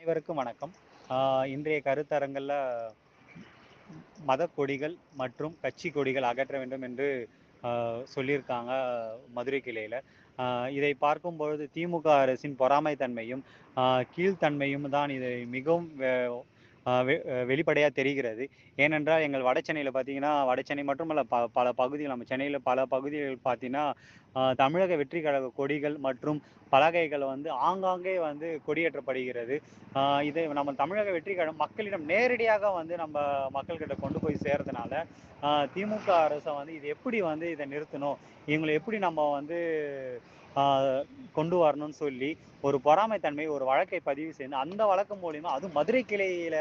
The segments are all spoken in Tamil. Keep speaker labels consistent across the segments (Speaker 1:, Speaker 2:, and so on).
Speaker 1: அனைவருக்கும் வணக்கம். இன்றைய கருத்தரங்கில மத கொடிகள் மற்றும் கட்சி கொடிகள் அகற்ற வேண்டும் என்று சொல்லியிருக்காங்க மதுரை கிளையில. அ இதை பார்க்கும்பொழுது திமுக அரசின் பொறாமை தன்மையும், அ கீழ்த்தன்மையும் தான் இதை மிகவும் அ வெ வெளிப்படையா தெரிகிறது. ஏனென்றால் எங்கள் வடசென்னையில பார்த்தீங்கன்னா, வடசென்னை மட்டுமல்ல பல பகுதிகள் நம்ம சென்னையில பல பகுதிகள் பார்த்தீங்கன்னா, தமிழக வெற்றி கழக கொடிகள் மற்றும் பலகைகள் வந்து ஆங்காங்கே வந்து கொடியேற்றப்படுகிறது. ஆ இது நம்ம தமிழக வெற்றி கழகம் மக்களிடம் நேரடியாக வந்து நம்ம மக்கள்கிட்ட கொண்டு போய் சேர்றதுனால, திமுக அரச வந்து இது எப்படி வந்து இத நிறுத்தணும்? இவங்கள எப்படி நம்ம வந்து ஆ கொண்டு வரணும்னு சொல்லி, ஒரு பொறாமை தன்மை ஒரு வழக்கை பதிவு செய்து, அந்த வழக்கு மூலியமா அதுவும் மதுரை கிளையில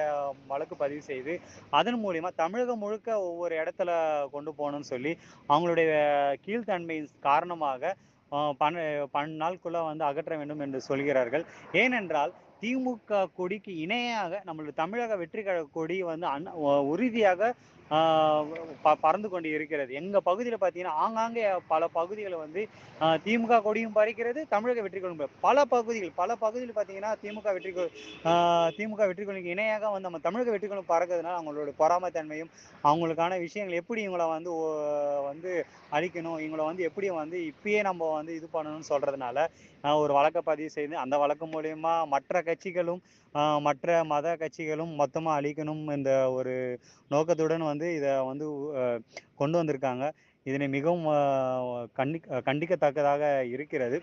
Speaker 1: வழக்கு பதிவு செய்து, அதன் மூலியமா தமிழகம் முழுக்க ஒவ்வொரு இடத்துல கொண்டு போணும்னு சொல்லி, அவங்களுடைய கீழ்த்தன்மையின் காரணமாக பன 12 நாளுக்குள்ள வந்து அகற்ற வேண்டும் என்று சொல்கிறார்கள். ஏனென்றால், திமுக கொடிக்கு இணையாக நம்மளுடைய தமிழக வெற்றி கழக கொடி வந்து உறுதியாக ஆ பறந்து கொண்டு இருக்கிறது. எங்க பகுதியில பார்த்தீங்கன்னா, ஆங்காங்கே பல பகுதிகள வந்து திமுக கொடியும் பறக்கிறது, தமிழக வெற்றி கொடியும் பல பகுதிகள் பார்த்தீங்கன்னா, ஆ திமுக வெற்றி கொடிக்கு இணையாக வந்து நம்ம தமிழக வெற்றி கொடி பறக்கிறதுனால, அவங்களோட பொறாமை தன்மையும், அவங்களுக்கான விஷயங்கள் எப்படி இவங்கள வந்து வந்து அழிக்கணும், இவங்கள வந்து எப்படி வந்து இப்பயே நம்ம வந்து இது பண்ணணும்னு சொல்றதுனால, ஒரு வழக்க பதிவு செய்து, அந்த வழக்கு மூலியமா மற்ற கட்சிகளும், மற்ற மத கட்சிகளும் மொத்தமா அழிக்கணும் என்ற ஒரு நோக்கத்துடன் வந்து இத வந்து அ கொண்டு வந்திருக்காங்க. இதனை மிகவும் கண்டிக்கத்தக்கதாக இருக்கிறது.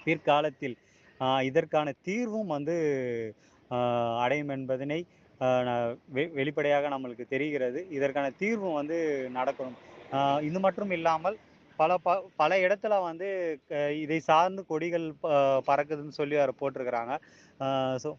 Speaker 1: பிற்காலத்தில் இதற்கான தீர்வும் வந்து அ அடையும் என்பதனை ந வெளிப்படையாக நம்மளுக்கு தெரிகிறது. இதற்கான தீர்வும் வந்து நடக்கணும். அ இது மட்டும் இல்லாமல் பல ப பல இடத்துல வந்து இதை சார்ந்து கொடிகள் பறக்குதுன்னு சொல்லி அதில போட்டிருக்கிறாங்க. ஸோ